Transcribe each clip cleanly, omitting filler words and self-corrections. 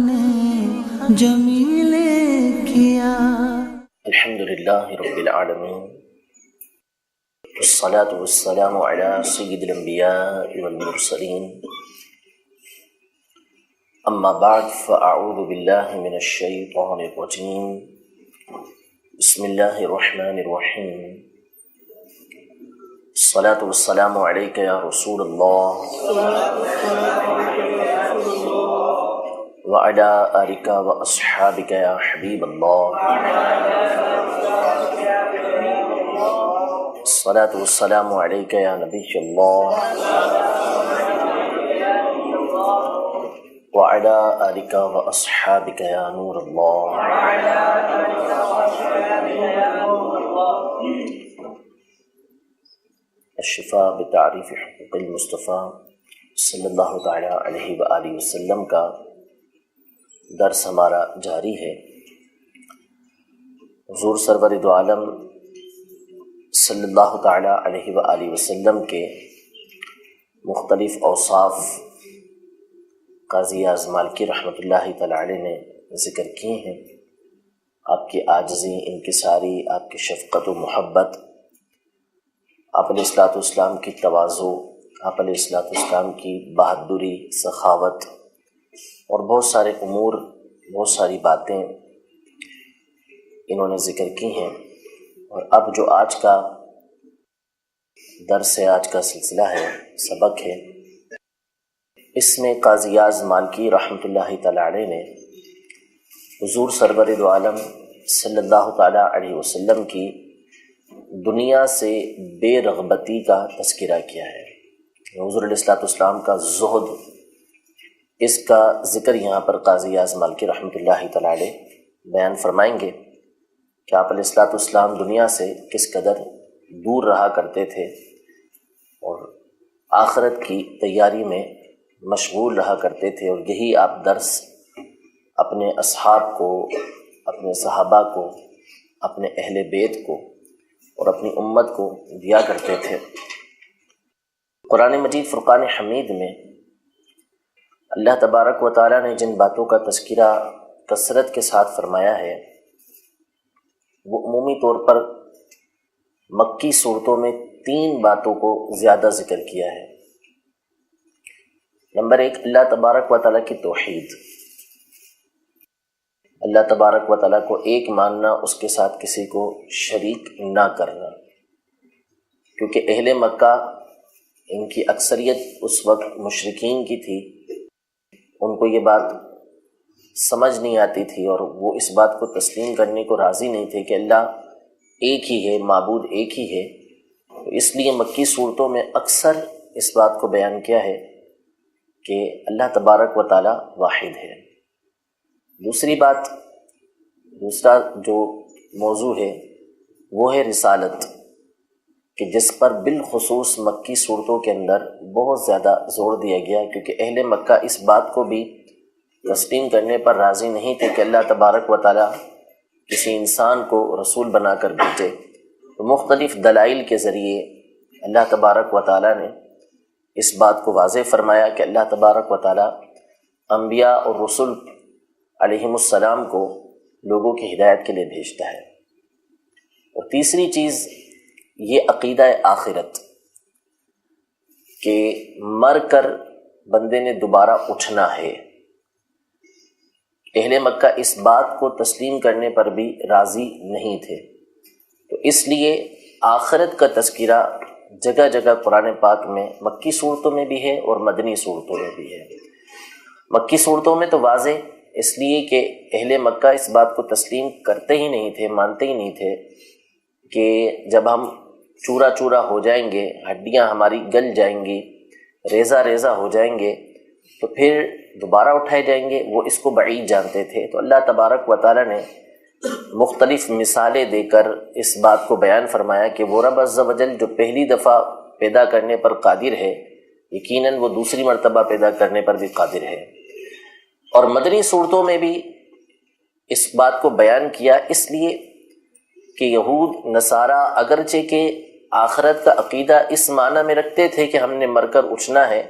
نے جمیل کیا۔ الحمدللہ رب العالمین، والصلاة والسلام على سید الانبیاء والمرسلین، اما بعد فاعوذ باللہ من الشیطان الرجیم، بسم اللہ الرحمن الرحیم، الصلاة والسلام علیک یا رسول اللہ وعلی آلک واصحابک یا حبیب اللہ، الصلاة والسلام علیک یا نبی اللہ وعلی آلک واصحابک یا نور اللہ۔ الشفاء بتعریف حقوق المصطفیٰ صلی اللہ تعالی علیہ وآلہ وسلم کا درس ہمارا جاری ہے۔ حضور سرور دو عالم صلی اللہ تعالی علیہ وآلہ وسلم کے مختلف اوصاف قاضی اعظم مالکی رحمۃ اللہ تعالی علیہ نے ذکر کیے ہیں۔ آپ کی عاجزی، انکساری، آپ کی شفقت و محبت، آپ علیہ الصلوۃ والسلام کی تواضع، آپ علیہ الصلوۃ والسلام کی بہادری، سخاوت اور بہت سارے امور، بہت ساری باتیں انہوں نے ذکر کی ہیں۔ اور اب جو آج کا درس ہے، آج کا سلسلہ ہے، سبق ہے، اس میں قاضی اعظم مالکی رحمۃ اللہ تعالی علیہ نے حضور سرور دو عالم صلی اللہ تعالی علیہ وسلم کی دنیا سے بے رغبتی کا تذکرہ کیا ہے۔ حضور علیہ الصلوۃ والسلام کا زہد، اس کا ذکر یہاں پر قاضی اعظم مالکی رحمۃ اللہ تعالی علیہ بیان فرمائیں گے کہ آپ علیہ الصلوۃ والسلام دنیا سے کس قدر دور رہا کرتے تھے اور آخرت کی تیاری میں مشغول رہا کرتے تھے، اور یہی آپ درس اپنے اصحاب کو، اپنے صحابہ کو، اپنے اہل بیت کو اور اپنی امت کو دیا کرتے تھے۔ قرآن مجید فرقان حمید میں اللہ تبارک و تعالیٰ نے جن باتوں کا تذکرہ کثرت کے ساتھ فرمایا ہے، وہ عمومی طور پر مکی صورتوں میں 3 باتوں کو زیادہ ذکر کیا ہے۔ نمبر 1، اللہ تبارک و تعالیٰ کی توحید، اللہ تبارک و تعالیٰ کو ایک ماننا، اس کے ساتھ کسی کو شریک نہ کرنا، کیونکہ اہل مکہ، ان کی اکثریت اس وقت مشرکین کی تھی، ان کو یہ بات سمجھ نہیں آتی تھی اور وہ اس بات کو تسلیم کرنے کو راضی نہیں تھے کہ اللہ ایک ہی ہے، معبود ایک ہی ہے۔ اس لیے مکی صورتوں میں اکثر اس بات کو بیان کیا ہے کہ اللہ تبارک و تعالی واحد ہے۔ دوسرا جو موضوع ہے وہ ہے رسالت، کہ جس پر بالخصوص مکی صورتوں کے اندر بہت زیادہ زور دیا گیا، کیونکہ اہل مکہ اس بات کو بھی تسلیم کرنے پر راضی نہیں تھے کہ اللہ تبارک و تعالی کسی انسان کو رسول بنا کر بھیجے۔ تو مختلف دلائل کے ذریعے اللہ تبارک و تعالی نے اس بات کو واضح فرمایا کہ اللہ تبارک و تعالی انبیاء اور رسول علیہم السلام کو لوگوں کی ہدایت کے لیے بھیجتا ہے۔ اور تیسری چیز یہ عقیدہ آخرت، کہ مر کر بندے نے دوبارہ اٹھنا ہے۔ اہل مکہ اس بات کو تسلیم کرنے پر بھی راضی نہیں تھے، تو اس لیے آخرت کا تذکرہ جگہ جگہ قرآن پاک میں مکی صورتوں میں بھی ہے اور مدنی صورتوں میں بھی ہے۔ مکی صورتوں میں تو واضح اس لیے کہ اہل مکہ اس بات کو تسلیم کرتے ہی نہیں تھے، مانتے ہی نہیں تھے کہ جب ہم چورا چورا ہو جائیں گے، ہڈیاں ہماری گل جائیں گی، ریزہ ریزہ ہو جائیں گے، تو پھر دوبارہ اٹھائے جائیں گے، وہ اس کو بعید جانتے تھے۔ تو اللہ تبارک و تعالیٰ نے مختلف مثالیں دے کر اس بات کو بیان فرمایا کہ وہ رب عز و جل جو پہلی دفعہ پیدا کرنے پر قادر ہے، یقیناً وہ دوسری مرتبہ پیدا کرنے پر بھی قادر ہے۔ اور مدنی صورتوں میں بھی اس بات کو بیان کیا، اس لیے کہ یہود نصارہ اگرچہ کہ آخرت کا عقیدہ اس معنی میں رکھتے تھے کہ ہم نے مر کر اٹھنا ہے،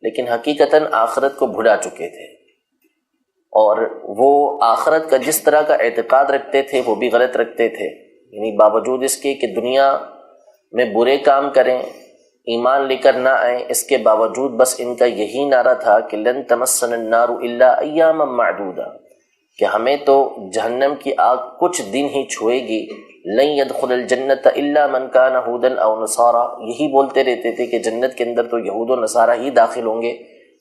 لیکن حقیقتاً آخرت کو بھلا چکے تھے۔ اور وہ آخرت کا جس طرح کا اعتقاد رکھتے تھے وہ بھی غلط رکھتے تھے، یعنی باوجود اس کے کہ دنیا میں برے کام کریں، ایمان لے کر نہ آئیں، اس کے باوجود بس ان کا یہی نعرہ تھا کہ لن تمسنا النار الا ایاما معدودا، کہ ہمیں تو جہنم کی آگ کچھ دن ہی چھوئے گی، لن يدخل الجنت الا من كان هودا او نصارا، یہی بولتے رہتے تھے کہ جنت کے اندر تو یہود و نصارہ ہی داخل ہوں گے،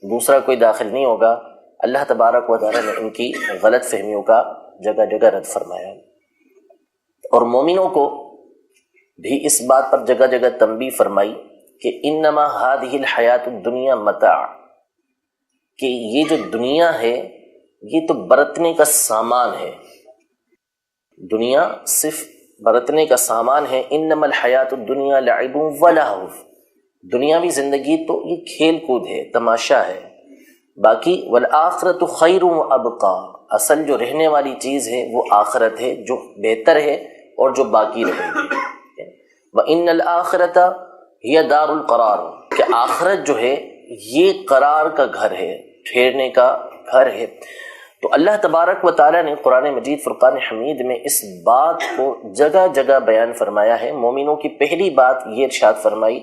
دوسرا کوئی داخل نہیں ہوگا۔ اللہ تبارک و تعالیٰ نے ان کی غلط فہمیوں کا جگہ جگہ رد فرمایا، اور مومنوں کو بھی اس بات پر جگہ جگہ تنبیہ فرمائی کہ انما هذه الحیات الدنیا متاع، کہ یہ جو دنیا ہے یہ تو برتنے کا سامان ہے، دنیا صرف برتنے کا سامان ہے۔ انما الحیات الدنیا لعب ولہو، دنیاوی زندگی تو یہ کھیل کود ہے، تماشا ہے، باقی والآخرۃ خیر وابقا، اصل جو رہنے والی چیز ہے وہ آخرت ہے، جو بہتر ہے اور جو باقی رہے گی۔ وان الآخرۃ ہی دار القرار، کہ آخرت جو ہے یہ قرار کا گھر ہے، ٹھہرنے کا گھر ہے۔ تو اللہ تبارک و تعالیٰ نے قرآن مجید فرقان حمید میں اس بات کو جگہ جگہ بیان فرمایا ہے۔ مومنوں کی پہلی بات یہ ارشاد فرمائی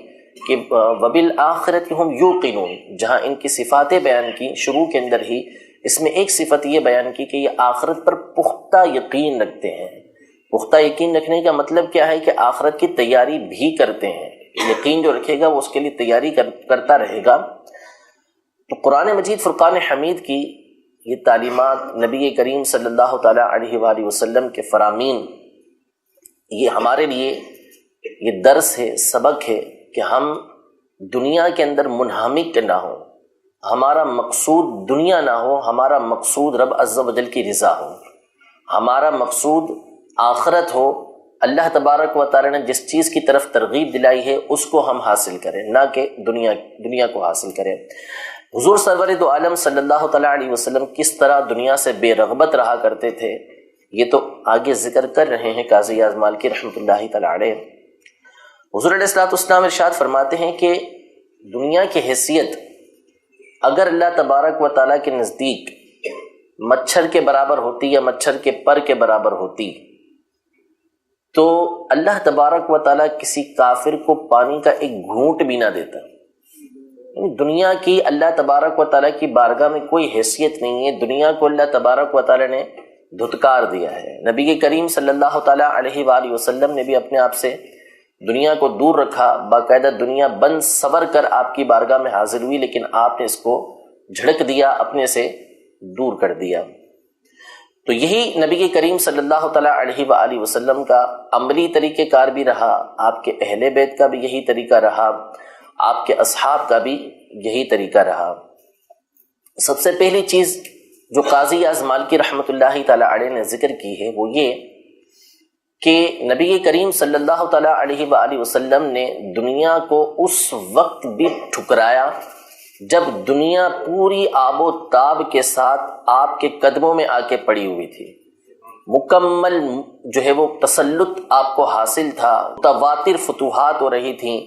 کہ وبالآخرۃ ہم یوقنون، جہاں ان کی صفاتیں بیان کی، شروع کے اندر ہی اس میں ایک صفت یہ بیان کی کہ یہ آخرت پر پختہ یقین رکھتے ہیں۔ پختہ یقین رکھنے کا مطلب کیا ہے کہ آخرت کی تیاری بھی کرتے ہیں، یقین جو رکھے گا وہ اس کے لیے تیاری کرتا رہے گا۔ تو قرآن مجید فرقان حمید کی یہ تعلیمات، نبی کریم صلی اللہ تعالیٰ علیہ وآلہ وسلم کے فرامین، یہ ہمارے لیے یہ درس ہے، سبق ہے کہ ہم دنیا کے اندر منہمک نہ ہو، ہمارا مقصود دنیا نہ ہو، ہمارا مقصود رب عز و جل کی رضا ہو، ہمارا مقصود آخرت ہو۔ اللہ تبارک و تعالیٰ نے جس چیز کی طرف ترغیب دلائی ہے اس کو ہم حاصل کریں، نہ کہ دنیا کو حاصل کریں۔ حضور سرور دو عالم صلی اللہ تعالیٰ علیہ وسلم کس طرح دنیا سے بے رغبت رہا کرتے تھے یہ تو آگے ذکر کر رہے ہیں قاضی اعظم مالکی رحمۃ اللہ تعالیٰ علیہ۔ حضور علیہ الصلوۃ والسلام ارشاد فرماتے ہیں کہ دنیا کی حیثیت اگر اللہ تبارک و تعالیٰ کے نزدیک مچھر کے برابر ہوتی یا مچھر کے پر کے برابر ہوتی تو اللہ تبارک و تعالیٰ کسی کافر کو پانی کا ایک گھونٹ بھی نہ دیتا۔ دنیا کی اللہ تبارک و تعالیٰ کی بارگاہ میں کوئی حیثیت نہیں ہے، دنیا کو اللہ تبارک و تعالیٰ نے دھتکار دیا ہے۔ نبی کریم صلی اللہ تعالیٰ علیہ وآلہ وسلم نے بھی اپنے آپ سے دنیا کو دور رکھا، باقاعدہ دنیا بند سور کر آپ کی بارگاہ میں حاضر ہوئی، لیکن آپ نے اس کو جھڑک دیا، اپنے سے دور کر دیا۔ تو یہی نبی کریم صلی اللہ تعالیٰ علیہ وآلہ وسلم کا عملی طریقہ کار بھی رہا، آپ کے اہل بیت کا بھی یہی طریقہ رہا، آپ کے اصحاب کا بھی یہی طریقہ رہا۔ سب سے پہلی چیز جو قاضی اعظم مالکی رحمۃ اللہ تعالیٰ علیہ نے ذکر کی ہے وہ یہ کہ نبی کریم صلی اللہ تعالیٰ علیہ وآلہ وسلم نے دنیا کو اس وقت بھی ٹھکرایا جب دنیا پوری آب و تاب کے ساتھ آپ کے قدموں میں آ کے پڑی ہوئی تھی، مکمل جو ہے وہ تسلط آپ کو حاصل تھا، متواتر فتوحات ہو رہی تھیں،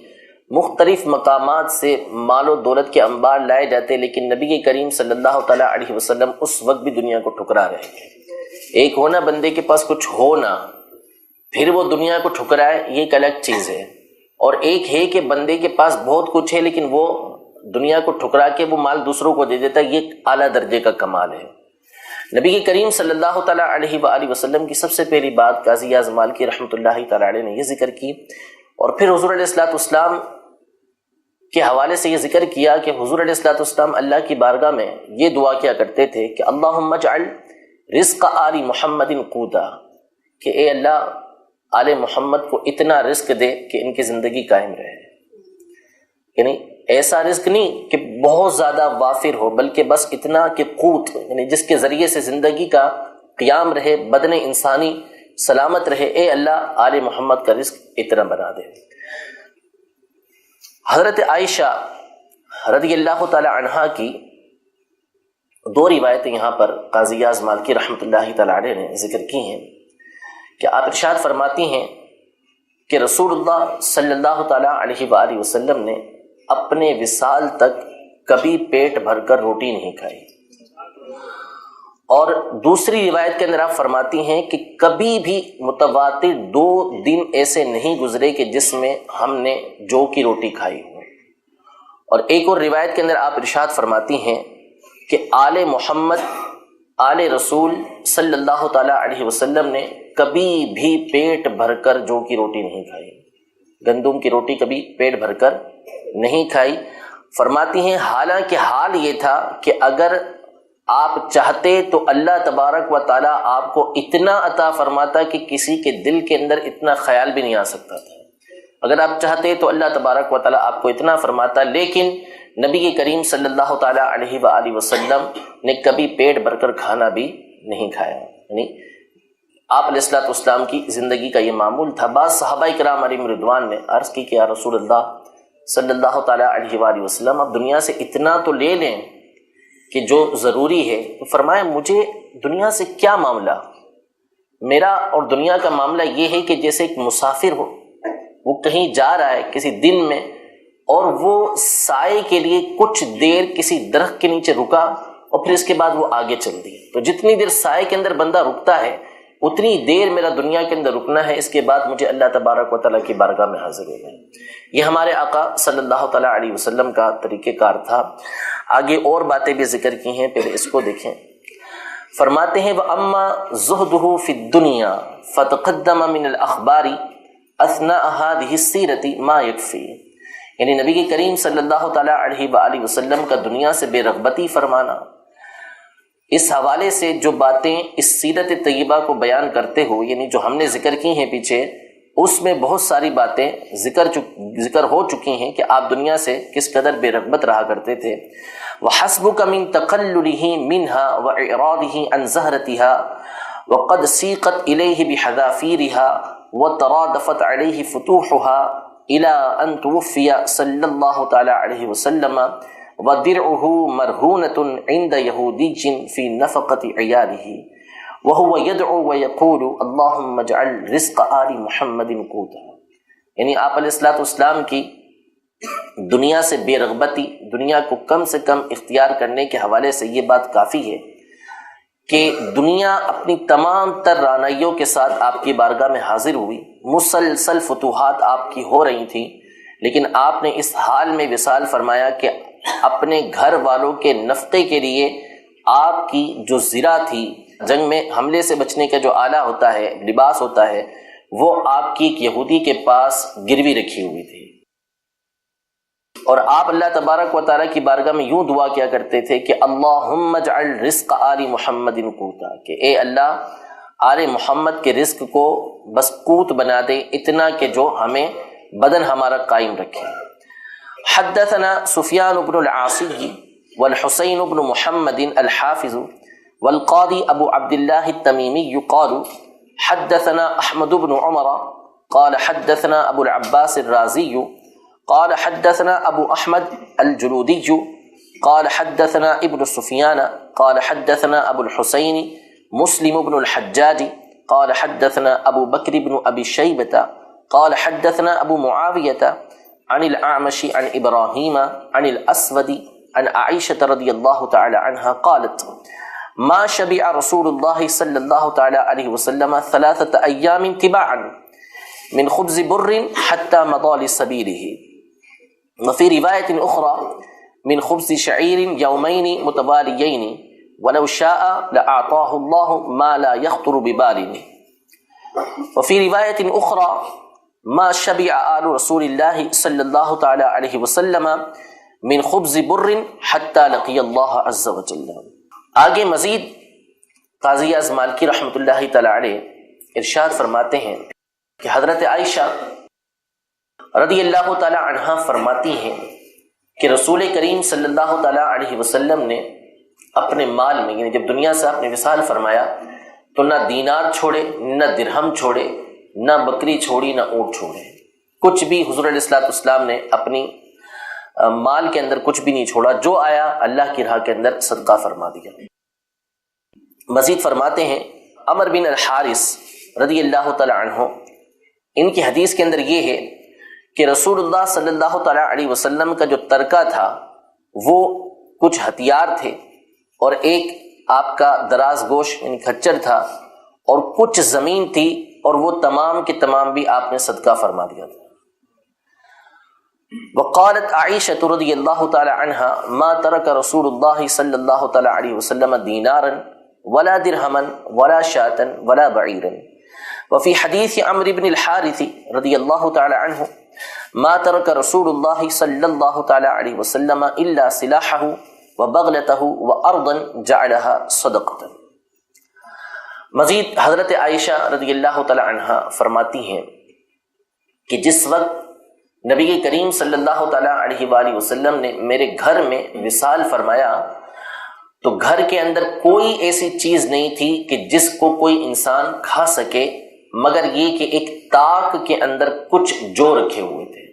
مختلف مقامات سے مال و دولت کے انبار لائے جاتے، لیکن نبی کریم صلی اللہ تعالیٰ علیہ وسلم اس وقت بھی دنیا کو ٹھکرا رہے تھے۔ ایک ہونا بندے کے پاس کچھ ہونا پھر وہ دنیا کو ٹھکرائے، یہ ایک الگ چیز ہے، اور ایک ہے کہ بندے کے پاس بہت کچھ ہے لیکن وہ دنیا کو ٹھکرا کے وہ مال دوسروں کو دے دیتا ہے، یہ اعلیٰ درجے کا کمال ہے۔ نبی کریم صلی اللہ تعالیٰ علیہ وآلہ وسلم کی سب سے پہلی بات قاضی اعظم مالکی رحمۃ اللہ تعالیٰ علیہ نے یہ ذکر کی، اور پھر حضور علیہ الصلوۃ والسلام کے حوالے سے یہ ذکر کیا کہ حضور علیہ الصلوۃ والسلام اللہ کی بارگاہ میں یہ دعا کیا کرتے تھے کہ اللہم اجعل رزق آل محمد قوتا، کہ اے اللہ آل محمد کو اتنا رزق دے کہ ان کی زندگی قائم رہے، یعنی ایسا رزق نہیں کہ بہت زیادہ وافر ہو، بلکہ بس اتنا کہ قوت، یعنی جس کے ذریعے سے زندگی کا قیام رہے، بدن انسانی سلامت رہے، اے اللہ آل محمد کا رزق اتنا بنا دے۔ حضرت عائشہ رضی اللہ تعالی عنہا کی دو روایتیں یہاں پر قاضی اعظم مالکی رحمۃ اللہ تعالی علیہ نے ذکر کی ہیں کہ آپ ارشاد فرماتی ہیں کہ رسول اللہ صلی اللہ تعالی علیہ وآلہ وسلم نے اپنے وصال تک کبھی پیٹ بھر کر روٹی نہیں کھائی، اور دوسری روایت کے اندر آپ فرماتی ہیں کہ کبھی بھی متواتر 2 دن ایسے نہیں گزرے کہ جس میں ہم نے جو کی روٹی کھائی ہو۔ اور ایک اور روایت کے اندر آپ ارشاد فرماتی ہیں کہ آل محمد، آل رسول صلی اللہ تعالیٰ علیہ وسلم نے کبھی بھی پیٹ بھر کر جو کی روٹی نہیں کھائی، گندم کی روٹی کبھی پیٹ بھر کر نہیں کھائی۔ فرماتی ہیں حالانکہ حال یہ تھا کہ اگر آپ چاہتے تو اللہ تبارک و تعالیٰ آپ کو اتنا عطا فرماتا کہ کسی کے دل کے اندر اتنا خیال بھی نہیں آ سکتا تھا۔ اگر آپ چاہتے تو اللہ تبارک و تعالیٰ آپ کو اتنا فرماتا، لیکن نبی کریم صلی اللہ تعالیٰ علیہ وآلہ وسلم نے کبھی پیٹ بھر کر کھانا بھی نہیں کھایا۔ یعنی آپ علیہ الصلوۃ والسلام کی زندگی کا یہ معمول تھا۔ بعض صحابہ کرام علیہم رضوان نے عرض کی کہ یا رسول اللہ صلی اللہ تعالیٰ علیہ وآلہ وسلم، اب دنیا سے اتنا تو لے لیں کہ جو ضروری ہے۔ تو فرمایا مجھے دنیا سے کیا معاملہ، میرا اور دنیا کا معاملہ یہ ہے کہ جیسے ایک مسافر ہو، وہ کہیں جا رہا ہے کسی دن میں، اور وہ سائے کے لیے کچھ دیر کسی درخت کے نیچے رکا اور پھر اس کے بعد وہ آگے چل دی۔ تو جتنی دیر سائے کے اندر بندہ رکتا ہے اتنی دیر میرا دنیا کے اندر رکنا ہے، اس کے بعد مجھے اللہ تبارک و تعالیٰ کی بارگاہ میں حاضر ہونا ہے۔ یہ ہمارے آقا صلی اللہ تعالیٰ علیہ وسلم کا طریقہ کار تھا۔ آگے اور باتیں بھی ذکر کی ہیں، پہلے اس کو دیکھیں۔ فرماتے ہیں وَأَمَّا زُهْدُهُ فِي الدُّنْيَا فَتَقَدَّمَ مِنَ الْأَخْبَارِ أَثْنَاءَ هَذِهِ السِّيرَةِ مَا يَكْفِي۔ یعنی نبی کریم صلی اللہ تعالیٰ علیہ وآلہ وسلم کا دنیا سے بے رغبتی فرمانا، اس حوالے سے جو باتیں اس سیرت طیبہ کو بیان کرتے ہو، یعنی جو ہم نے ذکر کی ہیں پیچھے، اس میں بہت ساری باتیں ذکر ہو چکی ہیں کہ آپ دنیا سے کس قدر بے رغبت رہا کرتے تھے۔ وَحَسْبُكَ مِن تَقَلُّلِهِ مِنْهَا وَإِعْرَاضِهِ عَنْ زَهْرَتِهَا وَقَدْ سِيقَتْ إِلَيْهِ بِحَذَافِيرِهَا وَتَرَادَفَتْ عَلَيْهِ فُتُوحُهَا إِلَىٰ أَن تُوفِّيَ صلی اللہ تعالیٰ علیہ وسلم وَدِرْعُهُ مَرْهُونَةٌ عِنْدَ يَهُودِيٍّ فِي نَفَقَةِ عِيَالِهِ وَهُوَ يَدْعُو وَيَقُولُ اللَّهُمَّ اجْعَلْ رِزْقَ آلِ مُحَمَّدٍ قُوتًا۔ یعنی آپ علیہ الصلوۃ والسلام کی دنیا سے بے رغبتی، دنیا کو کم سے کم اختیار کرنے کے حوالے سے یہ بات کافی ہے کہ دنیا اپنی تمام تر رعنائیوں کے ساتھ آپ کی بارگاہ میں حاضر ہوئی، مسلسل فتوحات آپ کی ہو رہی تھیں، لیکن آپ نے اس حال میں وصال فرمایا کہ اپنے گھر والوں کے نفقے کے لیے آپ کی جو زرہ تھی، جنگ میں حملے سے بچنے کا جو آلہ ہوتا ہے، لباس ہوتا ہے، وہ آپ کی ایک یہودی کے پاس گروی رکھی ہوئی تھی، اور آپ اللہ تبارک و تعالیٰ کی بارگاہ میں یوں دعا کیا کرتے تھے کہ اللہم اجعل رزق آل محمد قوتا، کہ اے اللہ آل محمد کے رزق کو بس قوت بنا دے، اتنا کہ جو ہمیں بدن ہمارا قائم رکھے۔ حدثنا سفیان بن العاصی والحسین بن محمد الحافظ والقاضی ابو عبد اللہ التمیمی قال حدثنا احمد بن عمر قال حدثنا ابو العباس الرازی قال حدثنا ابو احمد الجلودی قال حدثنا ابن سفیان قال حدثنا ابو الحسین مسلم بن الحجاج قال حدثنا ابو بکر بن ابی شیبۃ قال حدثنا ابو معاویۃ عن الاعمش عن ابراہیم عن الاسود عن عائشة رضی اللہ تعالی عنہا قالت ما شبع رسول اللہ صلی اللہ تعالی علیہ وسلم 3 ایام تباعا من خبز بر حتى مضى لسبیلہ وفي رواية أخرى من خبز شعير يومين متواليين ولو شاء لأعطاه الله ما لا يخطر ببال وفي رواية أخرى ما شبع آل رسول الله صلى الله تعالى عليه وسلم من خبز بر حتى لقي الله عز وجل۔ آگے مزید قاضی اعظم مالکی رحمۃ اللہ تعالی علیہ ارشاد فرماتے ہیں کہ حضرت عائشہ رضی اللہ تعالی عنہا فرماتی ہیں کہ رسول کریم صلی اللہ تعالی علیہ وسلم نے اپنے مال میں، یعنی جب دنیا سے آپ نے وصال فرمایا تو نہ دینار چھوڑے، نہ درہم چھوڑے، نہ بکری چھوڑی، نہ اونٹ چھوڑے، کچھ بھی حضور علیہ الصلوۃ والسلام نے اپنی مال کے اندر کچھ بھی نہیں چھوڑا، جو آیا اللہ کی راہ کے اندر صدقہ فرما دیا۔ مزید فرماتے ہیں عمر بن الحارث رضی اللہ تعالی عنہ، ان کی حدیث کے اندر یہ ہے کہ رسول اللہ صلی اللہ تعالی علیہ وسلم کا جو ترکہ تھا وہ کچھ ہتھیار تھے اور ایک آپ کا دراز گوش یعنی کھچر تھا اور کچھ زمین تھی، اور وہ تمام کے تمام بھی آپ نے صدقہ فرما دیا تھا۔ وقالت عائشة رضی اللہ تعالی عنہا ما ترک رسول اللہ صلی اللہ تعالی علیہ وسلم دینارا ولا درہما ولا شاة ولا بعیرا، وفي حدیث عمرو بن الحارث رضی اللہ تعالی عنہ ما ترک رسول اللہ صلی اللہ تعالی علیہ وسلم الا سلاحہ وبغلتہ وارضا جعلها صدقۃ۔ مزید حضرت عائشہ رضی اللہ تعالی عنہ فرماتی ہیں کہ جس وقت نبی کریم صلی اللہ تعالی علیہ وآلہ وسلم نے میرے گھر میں وصال فرمایا تو گھر کے اندر کوئی ایسی چیز نہیں تھی کہ جس کو کوئی انسان کھا سکے مگر یہ کہ ایک طاق کے اندر کچھ جو رکھے ہوئے تھے،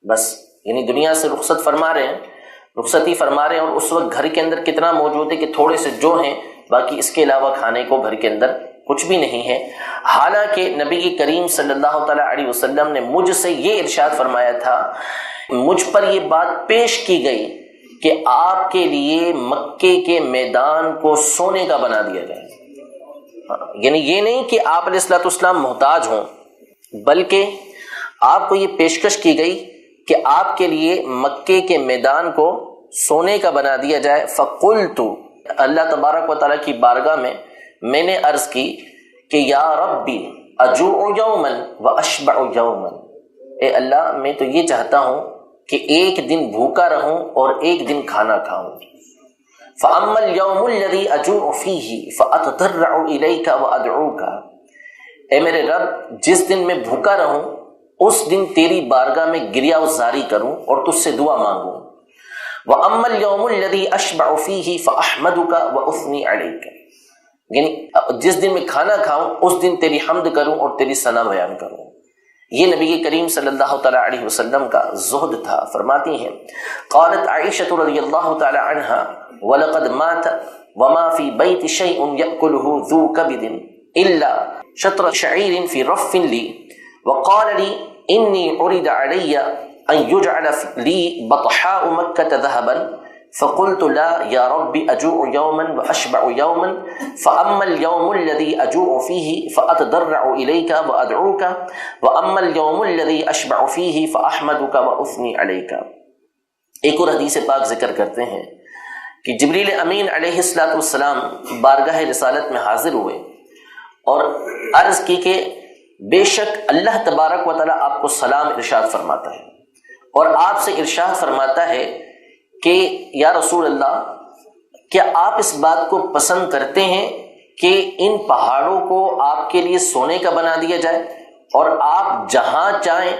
بس یعنی دنیا سے رخصت فرما رہے ہیں، رخصتی فرما رہے ہیں، اور اس وقت گھر کے اندر کتنا موجود ہے کہ تھوڑے سے جو ہیں، باقی اس کے علاوہ کھانے کو گھر کے اندر کچھ بھی نہیں ہے۔ حالانکہ نبی کریم صلی اللہ تعالی علیہ وسلم نے مجھ سے یہ ارشاد فرمایا تھا، مجھ پر یہ بات پیش کی گئی کہ آپ کے لیے مکے کے میدان کو سونے کا بنا دیا جائے، یعنی یہ نہیں کہ آپ علیہ الصلوۃ والسلام محتاج ہوں، بلکہ آپ کو یہ پیشکش کی گئی کہ آپ کے لیے مکے کے میدان کو سونے کا بنا دیا جائے۔ فقلت، اللہ تبارک و تعالیٰ کی بارگاہ میں نے عرض کی کہ یا ربی اجوع یوما واشبع یوما، اے اللہ میں تو یہ چاہتا ہوں کہ ایک دن بھوکا رہوں اور ایک دن کھانا کھاؤں۔ فاما اليوم الذي اجوع فيه فاتضرع اليك وادعوك، اے میرے رب جس دن میں بھوکا رہوں اس دن تیری بارگاہ میں گریہ وزاری کروں اور تجھ سے دعا مانگوں۔ واما اليوم الذي اشبع فيه فاحمدك واثني عليك، یعنی جس دن میں کھانا کھاؤں اس دن تیری حمد کروں اور تیری ثنا بیان کروں۔ یہ نبی کریم صلی اللہ تعالی علیہ وسلم کا زہد تھا۔ فرماتی ہیں قالت عائشہ رضی اللہ تعالی عنہا وَلَقَدْ مَاتَ وَمَا فِي بَيْتِ شَيْءٌ يَأْكُلُهُ ذُو كَبِدٍ إِلَّا شَطْرَ شَعِيرٍ فِي رَفٍّ لِي وَقَالَ لِي إِنِّي عُرِضَ عَلَيَّ أَن يُجْعَلَ لِي بَطْحَاءُ مَكَّةَ ذَهَبًا فقلت لا يا رب اجوع يوما واشبع يوما فاما اليوم الذي اجوع فيه فاتضرع اليك وادعوك واما اليوم الذي اشبع فيه فاحمدك واثني عليك۔ ایک اور حدیث پاک ذکر کرتے ہیں کہ جبریل امین علیہ الصلوۃ والسلام بارگاہ رسالت میں حاضر ہوئے اور عرض کی کہ بے شک اللہ تبارک و تعالیٰ آپ کو سلام ارشاد فرماتا ہے، اور آپ سے ارشاد فرماتا ہے کہ یا رسول اللہ کیا آپ اس بات کو پسند کرتے ہیں کہ ان پہاڑوں کو آپ کے لیے سونے کا بنا دیا جائے اور آپ جہاں چاہیں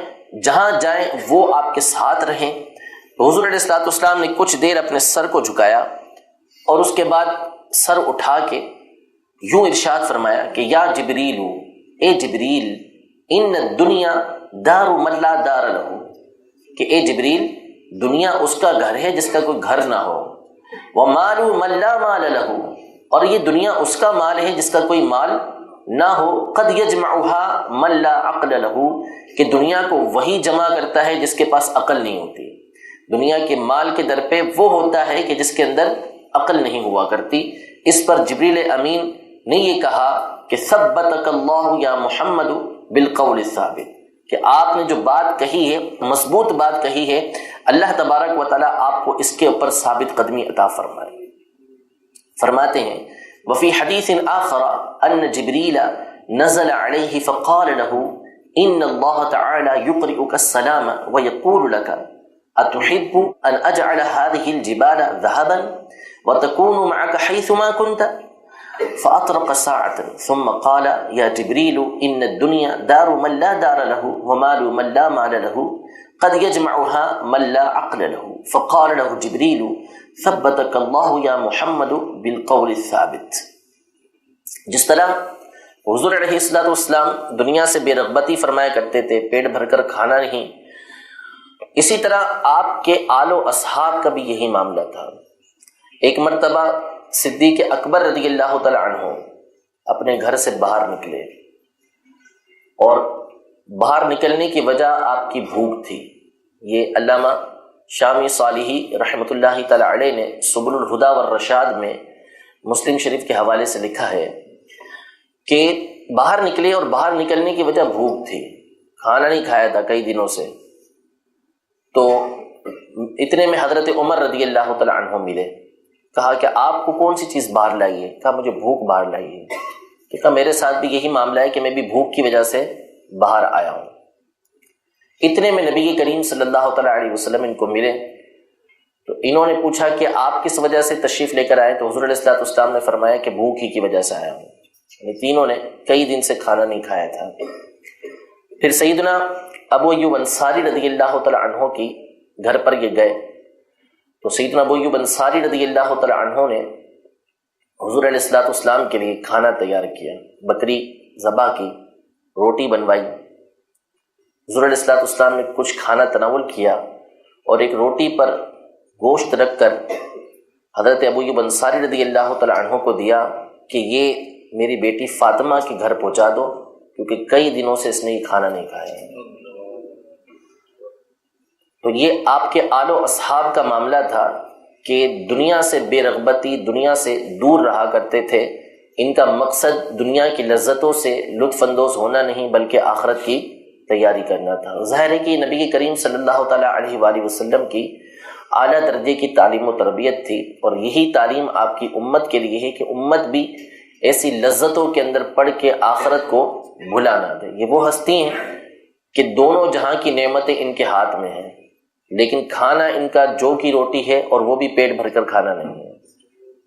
جہاں جائیں وہ آپ کے ساتھ رہیں؟ حضور علیہ الصلوۃ والسلام نے کچھ دیر اپنے سر کو جھکایا اور اس کے بعد سر اٹھا کے یوں ارشاد فرمایا کہ یا جبریل، اے جبریل ان الدنیا دار من لا دار لہ، کہ اے جبریل دنیا اس کا گھر ہے جس کا کوئی گھر نہ ہو، ومال من لا مال لہ، اور یہ دنیا اس کا مال ہے جس کا کوئی مال نہ ہو، قد یجمعها من لا عقل لہ، کہ دنیا کو وہی جمع کرتا ہے جس کے پاس عقل نہیں ہوتی۔ دنیا کے مال کے در پہ وہ ہوتا ہے کہ جس کے اندر عقل نہیں ہوا کرتی۔ اس پر جبریل امین نے یہ کہا کہ ثبتک اللہ یا محمد بالقول الثابت، کہ آپ نے جو بات کہی ہے مضبوط بات کہی ہے، اللہ تبارک و تعالیٰ آپ کو اس کے اوپر ثابت قدمی عطا فرمائے۔ فرماتے ہیں وفی حدیث آخر ان جبریل نزل علیہ فقال له ان اللہ تعالی یقرئک السلام ویقول لك اتحب ان اجعل هذه الجبال ذهبا وتكون معك حيثما كنت؟ فأطرق ساعة ثم قال يا جبريل إن الدنيا دار من لا دار له ومال من لا مال له قد يجمعها من لا عقل له فقال له جبريل ثبتك الله يا محمد بالقول الثابت۔ جس طرح حضور علیہ الصلوۃ والسلام دنیا سے بے رغبتی فرمایا کرتے تھے، پیٹ بھر کر کھانا نہیں، اسی طرح آپ کے آل و اصحاب کا بھی یہی معاملہ تھا۔ ایک مرتبہ صدیق اکبر رضی اللہ تعالی عنہ اپنے گھر سے باہر نکلے اور باہر نکلنے کی وجہ آپ کی بھوک تھی۔ یہ علامہ شامی صالحی رحمۃ اللہ تعالی علیہ نے سبل الہدی والرشاد میں مسلم شریف کے حوالے سے لکھا ہے کہ باہر نکلے اور باہر نکلنے کی وجہ بھوک تھی، کھانا نہیں کھایا تھا کئی دنوں سے. تو اتنے میں حضرت عمر رضی اللہ تعالیٰ عنہ ملے. کہا کہ آپ کو کون سی چیز باہر لائی ہے؟ کہا مجھے بھوک باہر لائی ہے. کہ کہا میرے ساتھ بھی یہی معاملہ ہے کہ میں بھی بھوک کی وجہ سے باہر آیا ہوں. اتنے میں نبی کریم صلی اللہ تعالیٰ علیہ وسلم ان کو ملے. تو انہوں نے پوچھا کہ آپ کس وجہ سے تشریف لے کر آئے؟ تو حضور علیہ الصلوۃ والسلام نے فرمایا کہ بھوک ہی کی وجہ سے آیا ہوں. یعنی تینوں نے کئی دن سے کھانا نہیں کھایا تھا. پھر سیدنا ابو ایوب انصاری رضی اللہ تعالیٰ عنہ کی گھر پر یہ گئے. تو سیدنا ابو ایوب انصاری رضی اللہ تعالیٰ عنہ نے حضور علیہ الصلوۃ والسلام کے لیے کھانا تیار کیا، بکری ذبح کی، روٹی بنوائی. حضور علیہ الصلوۃ والسلام نے کچھ کھانا تناول کیا اور ایک روٹی پر گوشت رکھ کر حضرت ابو ایوب انصاری رضی اللہ تعالیٰ عنہ کو دیا کہ یہ میری بیٹی فاطمہ کے گھر پہنچا دو، کیونکہ کئی دنوں سے اس نے یہ کھانا نہیں کھایا ہے. تو یہ آپ کے آل و اصحاب کا معاملہ تھا کہ دنیا سے بے رغبتی، دنیا سے دور رہا کرتے تھے. ان کا مقصد دنیا کی لذتوں سے لطف اندوز ہونا نہیں بلکہ آخرت کی تیاری کرنا تھا. ظاہر ہے کہ نبی کریم صلی اللہ تعالیٰ علیہ وآلہ وسلم کی اعلیٰ درجے کی تعلیم و تربیت تھی، اور یہی تعلیم آپ کی امت کے لیے ہے کہ امت بھی ایسی لذتوں کے اندر پڑھ کے آخرت کو بھلا نہ دے. یہ وہ ہستی ہیں کہ دونوں جہاں کی نعمتیں ان کے ہاتھ میں ہیں، لیکن کھانا ان کا جو کی روٹی ہے، اور وہ بھی پیٹ بھر کر کھانا نہیں ہے،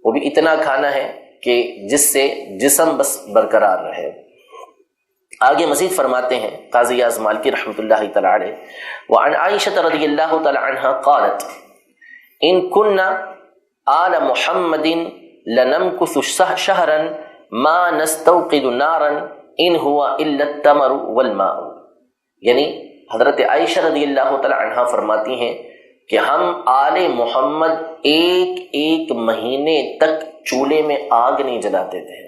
وہ بھی اتنا کھانا ہے کہ جس سے جسم بس برقرار رہے. آگے مزید فرماتے ہیں قاضی ایاز مالکی رحمۃ اللہ تعالی علیہ، وعن عائشہ رضی اللہ تعالی عنہا قالت ان كنا آل محمد لنمكث شهرا ما نستوقد نارا ان هو الا التمر والماء. یعنی حضرت عائشہ رضی اللہ تعالی عنہا فرماتی ہیں کہ ہم آل محمد ایک ایک مہینے تک چولہے میں آگ نہیں جلاتے تھے.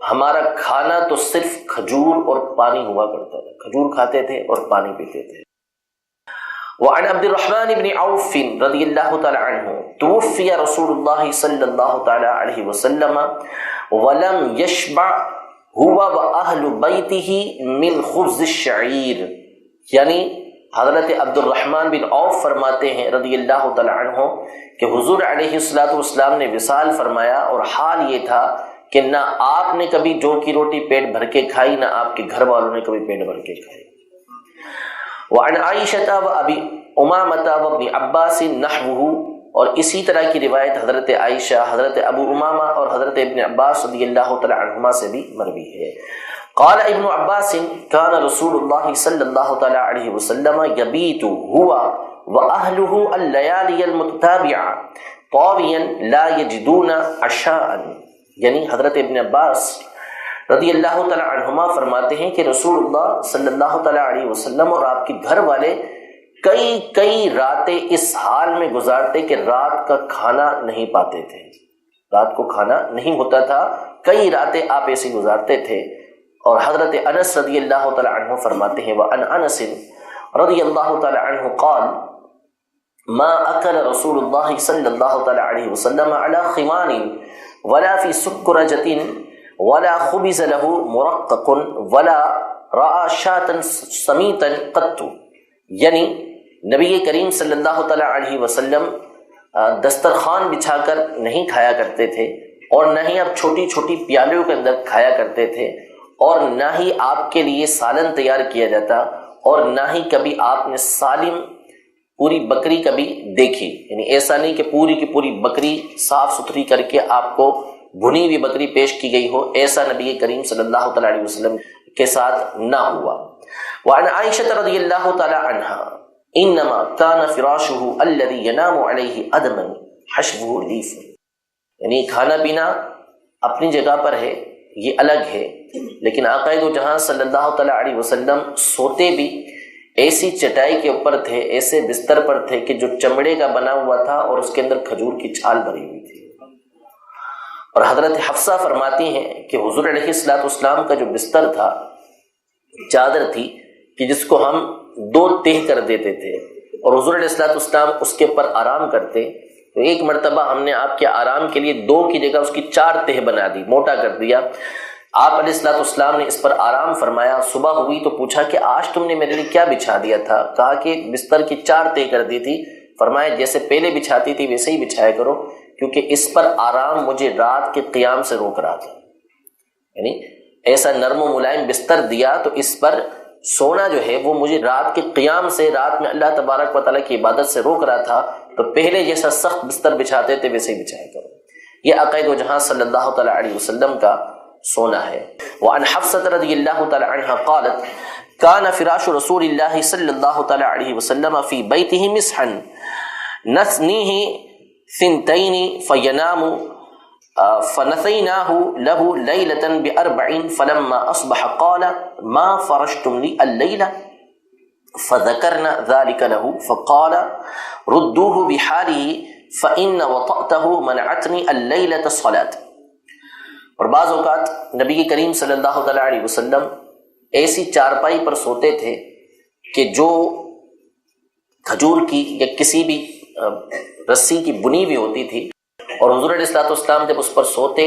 ہمارا کھانا تو صرف کھجور اور پانی ہوا کرتا تھا، کھجور کھاتے تھے اور پانی پیتے تھے. وعن عبد الرحمن بن عوف رضی اللہ تعالی عنہ توفی رسول اللہ صلی اللہ تعالی علیہ وسلم ولم یشبع هو واہل بیتہ من خبز الشعیر. یعنی حضرت عبد الرحمن بن عوف فرماتے ہیں رضی اللہ تعالی عنہ کہ حضور علیہ الصلوۃ والسلام نے وصال فرمایا، اور حال یہ تھا کہ نہ آپ نے کبھی جو کی روٹی پیٹ بھر کے کھائی، نہ آپ کے گھر والوں نے کبھی پیٹ بھر کے کھائی. وعن عائشہ و ابی امامہ و ابن عباس نحوہ، اور اسی طرح کی روایت حضرت عائشہ، حضرت ابو امامہ اور حضرت ابن عباس رضی اللہ تعالی عنہما سے بھی مروی ہے. قال ابن عباس كان رسول اللہ صلی اللہ تعالی علیہ وسلم یبیت هو واہلہ الليالي المتتابعة طاویا لا یجدون عشاء. یعنی حضرت ابن عباس رضی اللہ تعالی عنہما فرماتے ہیں کہ رسول اللہ صلی اللہ تعالی علیہ وسلم اور آپ کے گھر والے کئی راتیں اس حال میں گزارتے کہ رات کا کھانا نہیں پاتے تھے، رات کو کھانا نہیں ہوتا تھا، کئی راتیں آپ ایسی گزارتے تھے. اور حضرت انس رضی اللہ تعالی عنہ فرماتے ہیں وعن انس رضی اللہ تعالی عنہ قال ما اکل رسول اللہ صلی اللہ تعالی علیہ وسلم علی خوان ولا فی سکرجۃ ولا خبز له مرقق ولا رأى شاة سمیتا قط. یعنی نبی کریم صلی اللہ تعالی علیہ وسلم دسترخوان بچھا کر نہیں کھایا کرتے تھے، اور نہ ہی آپ چھوٹی چھوٹی پیالوں کے اندر کھایا کرتے تھے، اور نہ ہی آپ کے لیے سالن تیار کیا جاتا، اور نہ ہی کبھی آپ نے سالم پوری بکری کبھی دیکھی. یعنی ایسا نہیں کہ پوری کی پوری بکری صاف ستھری کر کے آپ کو بھنی ہوئی بکری پیش کی گئی ہو، ایسا نبی کریم صلی اللہ تعالی علیہ وسلم کے ساتھ نہ ہوا. وعن عائشہ رضی اللہ تعالی عنہا انما كان فراشه الذي ينام عليه ادما حشوه لیف. یعنی کھانا پینا اپنی جگہ پر ہے، یہ الگ ہے، لیکن آقا دو جہاں صلی اللہ تعالی علیہ وسلم سوتے بھی ایسی چٹائی کے اوپر تھے، ایسے بستر پر تھے کہ جو چمڑے کا بنا ہوا تھا اور اس کے اندر کھجور کی چھال بھری ہوئی تھی. اور حضرت حفصہ فرماتی ہیں کہ حضور علیہ الصلوۃ والسلام کا جو بستر تھا، چادر تھی کہ جس کو ہم 2 تہہ کر دیتے تھے، اور حضور علیہ الصلوۃ والسلام اس کے اوپر آرام کرتے. تو ایک مرتبہ ہم نے آپ کے آرام کے لیے 2 کی جگہ اس کی 4 تہ بنا دی، موٹا کر دیا۔ آپ علیہ الصلوۃ والسلام نے اس پر آرام فرمایا۔ صبح ہوئی تو پوچھا کہ آج تم نے میرے لیے کیا بچھا دیا تھا؟ کہا کہ بستر کی 4 تہ کر دی تھی۔ فرمایا جیسے پہلے بچھاتی تھی ویسے ہی بچھایا کرو، کیونکہ اس پر آرام مجھے رات کے قیام سے روک رہا تھا۔ یعنی ایسا نرم و ملائم بستر دیا تو اس پر سونا جو ہے وہ مجھے رات کے قیام سے، رات میں اللہ تبارک و تعالیٰ کی عبادت سے روک رہا تھا، تو پہلے جیسا سخت بستر بچھاتے تھے ویسے ہی بچھایا کرو۔ یہ عقائد و جہاں صلی اللہ تعالیٰ علیہ وسلم کا سونا ہے۔ وعن حفصة رضی اللہ تعالیٰ عنہ قالت کان فراش رسول اللہ صلی اللہ تعالیٰ علیہ وسلم فی بیتہ مسحا نثنیہ ثنتین فینام فنثیناہ لہ لیلة ب40 فلما اصبح قال ما فرشتم لی اللیلہ فذکرنا ذلك له فقال ردوه بحاله فإن وطأته منعتني الليلة الصلاة۔ اور بعض اوقات نبی کریم صلی اللہ تعالیٰ علیہ وسلم ایسی چارپائی پر سوتے تھے کہ جو کھجور کی یا کسی بھی رسی کی بنی ہوئی ہوتی تھی، اور حضور علیہ الصلوۃ والسلام جب اس پر سوتے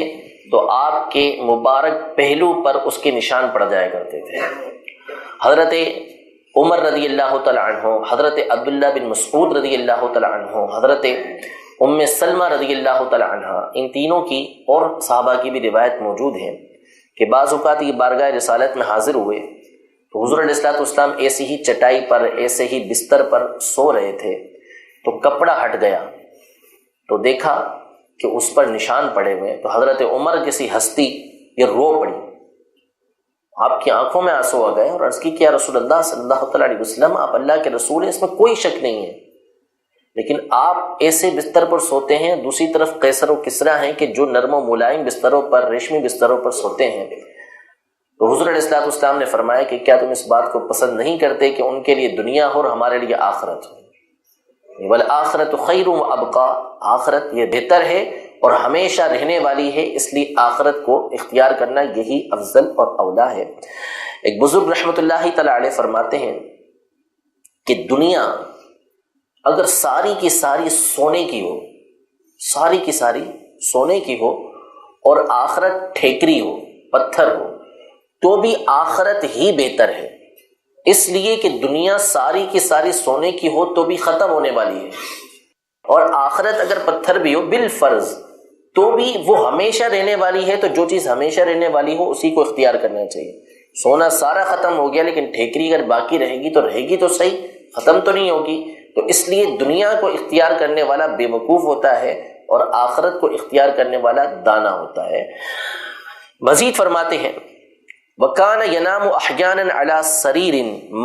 تو آپ کے مبارک پہلو پر اس کے نشان پڑ جایا کرتے تھے۔ حضرت عمر رضی اللہ تعالیٰ عنہ، حضرت عبداللہ بن مسعود رضی اللہ تعالیٰ عنہ، حضرت ام سلمہ رضی اللہ تعالیٰ عنہ، ان تینوں کی اور صحابہ کی بھی روایت موجود ہے کہ بعض اوقات یہ بارگاہ رسالت میں حاضر ہوئے تو حضور علیہ الصلوۃ والسلام ایسی ہی چٹائی پر، ایسے ہی بستر پر سو رہے تھے تو کپڑا ہٹ گیا تو دیکھا کہ اس پر نشان پڑے ہوئے، تو حضرت عمر کسی ہستی یہ رو پڑی، آپ کی آنکھوں میں آنسو آ گئے اور عرض کی کہ یا رسول اللہ صلی اللہ تعالیٰ علیہ وسلم آپ اللہ کے رسول ہیں، اس میں کوئی شک نہیں ہے، لیکن آپ ایسے بستر پر سوتے ہیں، دوسری طرف قیصر و کسریٰ ہیں کہ جو نرم و ملائم بستروں پر، ریشمی بستروں پر سوتے ہیں۔ تو حضور علیہ الصلوۃ والسلام نے فرمایا کہ کیا تم اس بات کو پسند نہیں کرتے کہ ان کے لیے دنیا ہو اور ہمارے لیے آخرت ہو؟ والآخرۃ خیر و ابقا، آخرت یہ بہتر ہے اور ہمیشہ رہنے والی ہے، اس لیے آخرت کو اختیار کرنا یہی افضل اور اولا ہے۔ ایک بزرگ رحمۃ اللہ تعالیٰ علیہ فرماتے ہیں کہ دنیا اگر ساری کی ساری سونے کی ہو، ساری کی ساری سونے کی ہو، اور آخرت ٹھیکری ہو، پتھر ہو، تو بھی آخرت ہی بہتر ہے، اس لیے کہ دنیا ساری کی ساری سونے کی ہو تو بھی ختم ہونے والی ہے، اور آخرت اگر پتھر بھی ہو بالفرض تو بھی وہ ہمیشہ رہنے والی ہے، تو جو چیز ہمیشہ رہنے والی ہو اسی کو اختیار کرنا چاہیے۔ سونا سارا ختم ہو گیا لیکن ٹھیکری اگر باقی رہے گی تو رہے گی تو صحیح، ختم تو نہیں ہوگی، تو اس لیے دنیا کو اختیار کرنے والا بے وقوف ہوتا ہے اور آخرت کو اختیار کرنے والا دانا ہوتا ہے۔ مزید فرماتے ہیں وَكَانَ يَنَامُ أَحْيَانًا عَلَى سَرِيرٍ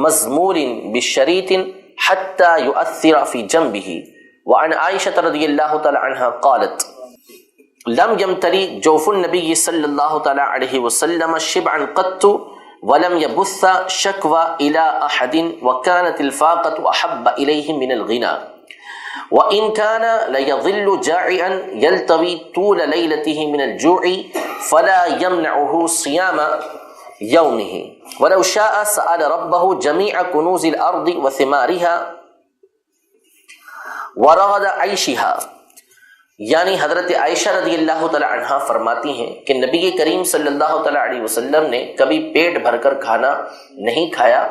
مَزْمُورٍ بِالشَّرِيطٍ حَتَّى يُؤَثِّرَ فِي جَنبِهِ۔ وعن عائشة رضی اللہ تعالی عنہ قالت لم يمتلئ جوف النبي صلی اللہ تعالی علیہ وسلم شبعا قط ولم يبث شكوى الى احد وكانت الفاقة احب اليه من الغنى وان كان ليظل جائعا يلتوي طول ليلته من الجوع فلا يمنعه صيام يومه ولو شاء سأل ربه جميع كنوز الارض وثمارها ورغد عيشها۔ یعنی حضرت عائشہ رضی اللہ تعالی عنہ فرماتی ہیں کہ نبی کریم صلی اللہ تعالی علیہ وسلم نے کبھی پیٹ بھر کر کھانا نہیں کھایا،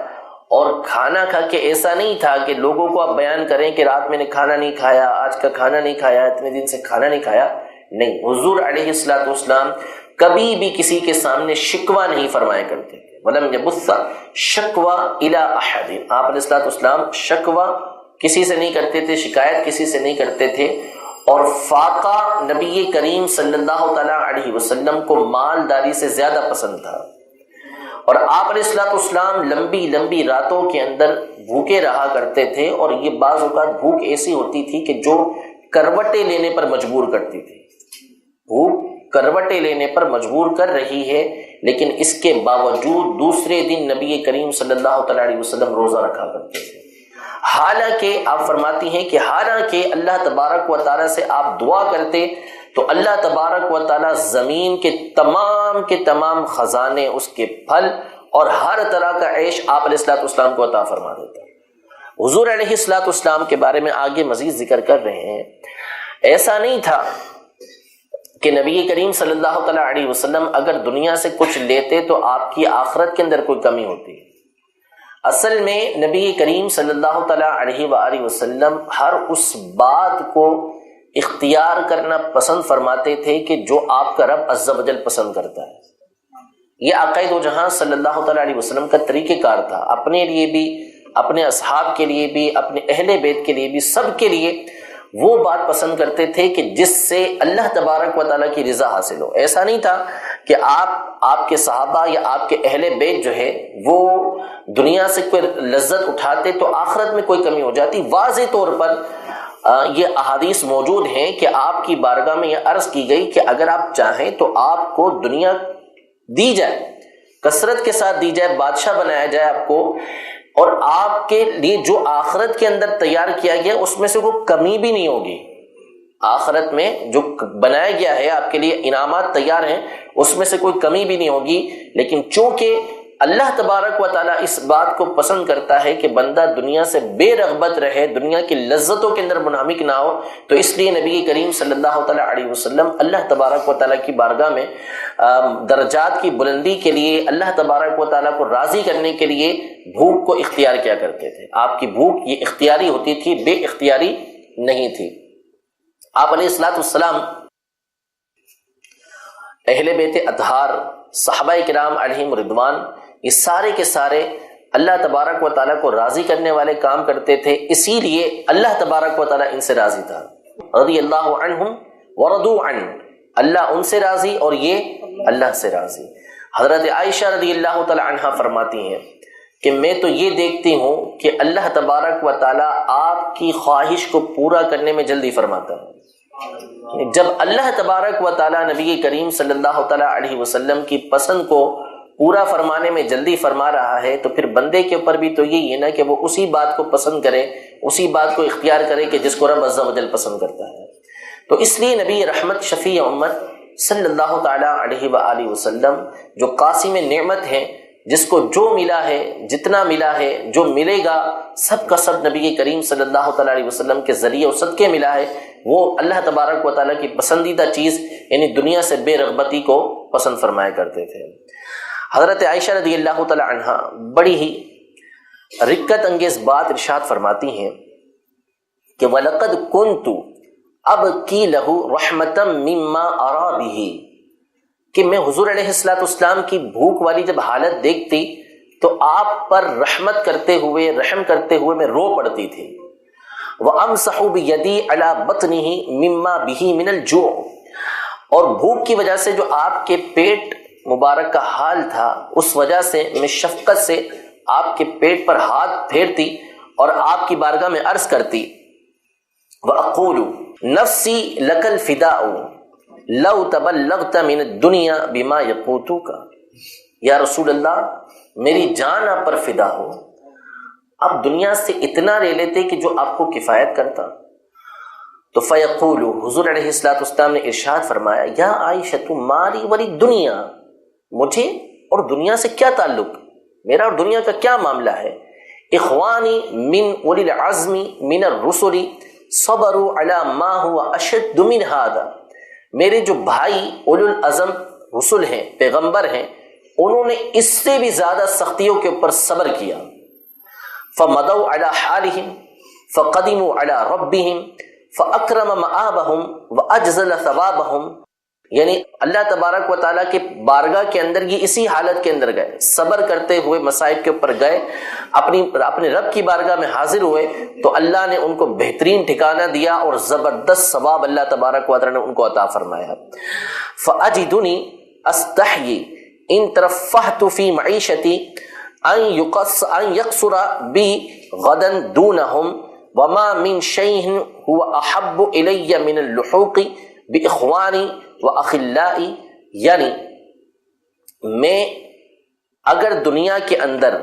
اور کھانا کھا کے ایسا نہیں تھا کہ لوگوں کو آپ بیان کریں کہ رات میں نے کھانا نہیں کھایا، آج کا کھانا نہیں کھایا، اتنے دن سے کھانا نہیں کھایا، نہیں، حضور علیہ الصلوۃ والسلام کبھی بھی کسی کے سامنے شکوہ نہیں فرمایا کرتے تھے۔ ولم یبث شکوہ الی احد، آپ علیہ الصلوۃ والسلام شکوہ کسی سے نہیں کرتے تھے، شکایت کسی سے نہیں کرتے تھے، اور فاقہ نبی کریم صلی اللہ تعالیٰ علیہ وسلم کو مالداری سے زیادہ پسند تھا، اور آپ علیہ الصلوۃ والسلام لمبی لمبی راتوں کے اندر بھوکے رہا کرتے تھے، اور یہ بعض اوقات بھوک ایسی ہوتی تھی کہ جو کروٹیں لینے پر مجبور کرتی تھی، بھوک کروٹیں لینے پر مجبور کر رہی ہے، لیکن اس کے باوجود دوسرے دن نبی کریم صلی اللہ تعالیٰ علیہ وسلم روزہ رکھا کرتے تھے۔ حالانکہ آپ فرماتی ہیں کہ حالانکہ اللہ تبارک و تعالیٰ سے آپ دعا کرتے تو اللہ تبارک و تعالیٰ زمین کے تمام خزانے، اس کے پھل اور ہر طرح کا عیش آپ علیہ الصلوۃ والسلام کو عطا فرما دیتا۔ حضور علیہ الصلوۃ والسلام کے بارے میں آگے مزید ذکر کر رہے ہیں، ایسا نہیں تھا کہ نبی کریم صلی اللہ تعالیٰ علیہ وسلم اگر دنیا سے کچھ لیتے تو آپ کی آخرت کے اندر کوئی کمی ہوتی. اصل میں نبی کریم صلی اللہ تعالیٰ علیہ وآلہ وسلم ہر اس بات کو اختیار کرنا پسند فرماتے تھے کہ جو آپ کا رب عز و جل پسند کرتا ہے. یہ آقا دو جہاں صلی اللہ تعالیٰ علیہ وسلم کا طریقہ کار تھا، اپنے لیے بھی، اپنے اصحاب کے لیے بھی، اپنے اہل بیت کے لیے بھی، سب کے لیے وہ بات پسند کرتے تھے کہ جس سے اللہ تبارک و تعالیٰ کی رضا حاصل ہو. ایسا نہیں تھا کہ آپ کے صحابہ یا آپ کے اہل بیت جو ہے وہ دنیا سے کوئی لذت اٹھاتے تو آخرت میں کوئی کمی ہو جاتی. واضح طور پر یہ احادیث موجود ہیں کہ آپ کی بارگاہ میں یہ عرض کی گئی کہ اگر آپ چاہیں تو آپ کو دنیا دی جائے، کثرت کے ساتھ دی جائے، بادشاہ بنایا جائے آپ کو، اور آپ کے لیے جو آخرت کے اندر تیار کیا گیا اس میں سے کوئی کمی بھی نہیں ہوگی. آخرت میں جو بنایا گیا ہے آپ کے لیے انعامات تیار ہیں اس میں سے کوئی کمی بھی نہیں ہوگی. لیکن چونکہ اللہ تبارک و تعالیٰ اس بات کو پسند کرتا ہے کہ بندہ دنیا سے بے رغبت رہے، دنیا کی لذتوں کے اندر منہمک نہ ہو، تو اس لیے نبی کریم صلی اللہ تعالیٰ علیہ وسلم اللہ تبارک و تعالیٰ کی بارگاہ میں درجات کی بلندی کے لیے، اللہ تبارک و تعالیٰ کو راضی کرنے کے لیے بھوک کو اختیار کیا کرتے تھے. آپ کی بھوک یہ اختیاری ہوتی تھی، بے اختیاری نہیں تھی. آپ علیہ الصلوۃ والسلام اہل بیت اطہار، صحابہ کرام علیہم رضوان، یہ سارے کے سارے اللہ تبارک و تعالیٰ کو راضی کرنے والے کام کرتے تھے. اسی لیے اللہ تبارک و تعالیٰ ان سے راضی تھا. رضی اللہ عنہم ورضوا عنہ، اللہ ان سے راضی اور یہ اللہ سے راضی. حضرت عائشہ رضی اللہ تعالی عنہا فرماتی ہیں کہ میں تو یہ دیکھتی ہوں کہ اللہ تبارک و تعالیٰ آپ کی خواہش کو پورا کرنے میں جلدی فرماتا ہے. جب اللہ تبارک و تعالیٰ نبی کریم صلی اللہ تعالیٰ علیہ وسلم کی پسند کو پورا فرمانے میں جلدی فرما رہا ہے تو پھر بندے کے اوپر بھی تو یہی ہے نا کہ وہ اسی بات کو پسند کرے، اسی بات کو اختیار کرے کہ جس کو رب عز و جل پسند کرتا ہے. تو اس لیے نبی رحمت شفیع امت صلی اللہ تعالیٰ علیہ وآلہ وسلم جو قاسم نعمت ہیں، جس کو جو ملا ہے، جتنا ملا ہے، جو ملے گا، سب کا سب نبی کریم صلی اللہ تعالیٰ علیہ وسلم کے ذریعے اور صدقے ملا ہے، وہ اللہ تبارک و تعالیٰ کی پسندیدہ چیز یعنی دنیا سے بے رغبتی کو پسند فرمایا کرتے تھے. حضرت عائشہ رضی اللہ تعالی عنہا بڑی ہی رقت انگیز بات ارشاد فرماتی ہیں کہ وَلَقَدْ كُنْتُ أَبْكِي لَهُ رَحْمَةً مِّمَّا أَرَى بِهِ، کہ میں حضور علیہ السلام کی بھوک والی جب حالت دیکھتی تو آپ پر رحمت کرتے ہوئے، رحم کرتے ہوئے میں رو پڑتی تھی. وَأَمْسَحُ بِيَدِي عَلَى بَطْنِهِ مِمَّا بِهِ مِنَ الْجُوعِ، اور بھوک کی وجہ سے جو آپ کے پیٹ مبارک کا حال تھا اس وجہ سے میں شفقت سے آپ کے پیٹ پر ہاتھ پھیرتی اور آپ کی بارگاہ میں عرض کرتی وَأَقُولُ نَفْسِي لَكَ الْفِدَاءُ لَوْ تَبَلَّغْتَ مِنَ الدُّنْيَا بِمَا يَقُوتُكَ، یا رسول اللہ میری جان آپ پر فدا ہو، آپ دنیا سے اتنا لے لیتے کہ جو آپ کو کفایت کرتا. تو فَيَقُولُ، حضور علیہ السلام نے ارشاد فرمایا یا عائشہ مالی ولی دنیا، مجھے اور دنیا سے کیا تعلق، میرا اور دنیا کا کیا معاملہ ہے. اخوانی من اولی العزم من الرسل صبروا علی ما هو اشد من هذا، میرے جو بھائی اولی العزم رسل ہیں، پیغمبر ہیں، انہوں نے اس سے بھی زیادہ سختیوں کے اوپر صبر کیا. فمضوا علی حالهم فقدموا علی ربهم فاکرم مآبهم واجزل ثوابهم، یعنی اللہ تبارک و تعالیٰ کے بارگاہ کے اندر یہ اسی حالت کے اندر گئے، صبر کرتے ہوئے مصائب کے اوپر گئے، اپنے رب کی بارگاہ میں حاضر ہوئے تو اللہ نے ان کو بہترین ٹھکانہ دیا اور زبردست ثواب اللہ تبارک و تعالیٰ نے ان کو عطا فرمایا. فأجدنی استحیی ان ترفہت فی معیشتی ان یقصر بی غدا دونہم وما من شیء هو احب الی من اللحوق باخوانی واخلائی، یعنی میں اگر دنیا کے اندر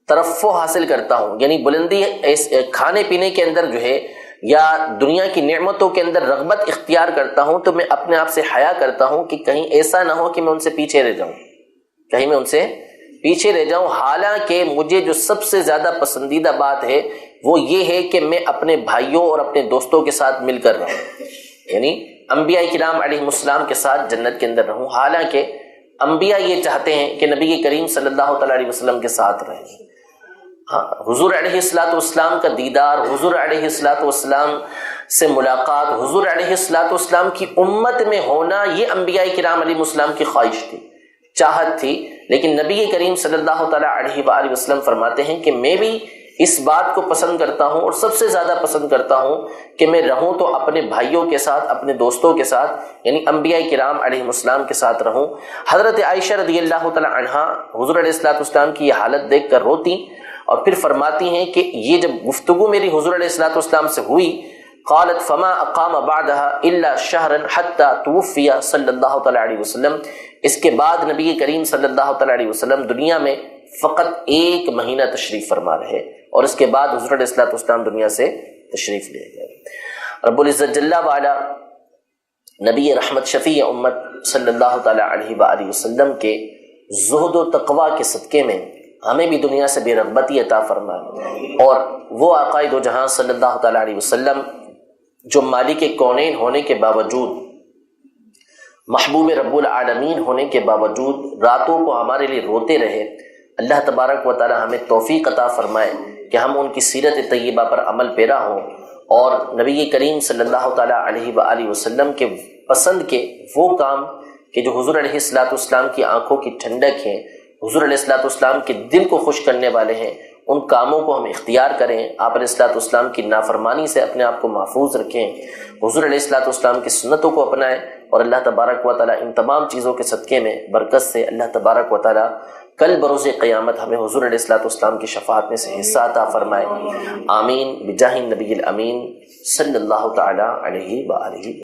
ترفع حاصل کرتا ہوں، یعنی بلندی کھانے پینے کے اندر جو ہے یا دنیا کی نعمتوں کے اندر رغبت اختیار کرتا ہوں تو میں اپنے آپ سے حیا کرتا ہوں کہ کہیں ایسا نہ ہو کہ میں ان سے پیچھے رہ جاؤں، کہیں میں ان سے پیچھے رہ جاؤں. حالانکہ مجھے جو سب سے زیادہ پسندیدہ بات ہے وہ یہ ہے کہ میں اپنے بھائیوں اور اپنے دوستوں کے ساتھ مل کر رہوں، یعنی انبیاء کرام علیہ السلام کے ساتھ جنت کے اندر رہوں، حالانکہ انبیاء یہ چاہتے ہیں کہ نبی کریم صلی اللہ تعالیٰ علیہ وسلم کے ساتھ رہیں۔ ہاں، حضور علیہ السلام کا دیدار، حضور علیہ السلام سے ملاقات، حضور علیہ السلام کی امت میں ہونا، یہ انبیاء کرام علیہ السلام کی خواہش تھی، چاہت تھی۔ لیکن نبی کریم صلی اللہ تعالیٰ علیہ وآلہ وسلم فرماتے ہیں کہ میں بھی اس بات کو پسند کرتا ہوں اور سب سے زیادہ پسند کرتا ہوں کہ میں رہوں تو اپنے بھائیوں کے ساتھ، اپنے دوستوں کے ساتھ، یعنی انبیاء کرام علیہ السلام کے ساتھ رہوں۔ حضرت عائشہ رضی اللہ تعالی عنہا حضور علیہ السلام کی یہ حالت دیکھ کر روتی اور پھر فرماتی ہیں کہ یہ جب گفتگو میری حضور علیہ السلام سے ہوئی، قالت فما اقام بعدها الا شهرا حتى توفي صلی اللہ تعالی علیہ وسلم، اس کے بعد نبی کریم صلی اللہ تعالی علیہ وسلم دنیا میں فقط 1 مہینہ تشریف فرما رہے اور اس کے بعد حضور علیہ السلام دنیا سے تشریف لے گئے۔ رب العزت جل وعلا نبی رحمت شفیع امت صلی اللہ تعالی علیہ وآلہ وسلم کے زہد و تقوی کے صدقے میں ہمیں بھی دنیا سے بے رغبتی عطا فرمائے، اور وہ آقا دو جہاں صلی اللہ تعالی علیہ وسلم جو مالک کونین ہونے کے باوجود، محبوب رب العالمین ہونے کے باوجود راتوں کو ہمارے لیے روتے رہے، اللہ تبارک و تعالی ہمیں توفیق عطا فرمائے کہ ہم ان کی سیرت طیبہ پر عمل پیرا ہوں، اور نبی کریم صلی اللہ تعالی علیہ وآلہ وسلم کے پسند کے وہ کام کہ جو حضور علیہ السلام کی آنکھوں کی ٹھنڈک ہیں، حضور علیہ السلام کے دل کو خوش کرنے والے ہیں، ان کاموں کو ہم اختیار کریں، آپ علیہ السلام کی نافرمانی سے اپنے آپ کو محفوظ رکھیں، حضور علیہ السلام کی سنتوں کو اپنائیں، اور اللہ تبارک و تعالیٰ ان تمام چیزوں کے صدقے میں برکت سے اللہ تبارک و تعالیٰ کل بروز قیامت ہمیں حضور علیہ السلام کی شفاعت میں سے حصہ عطا فرمائے۔ آمین بجاہ النبی الامین صلی اللہ تعالیٰ علیہ وآلہ۔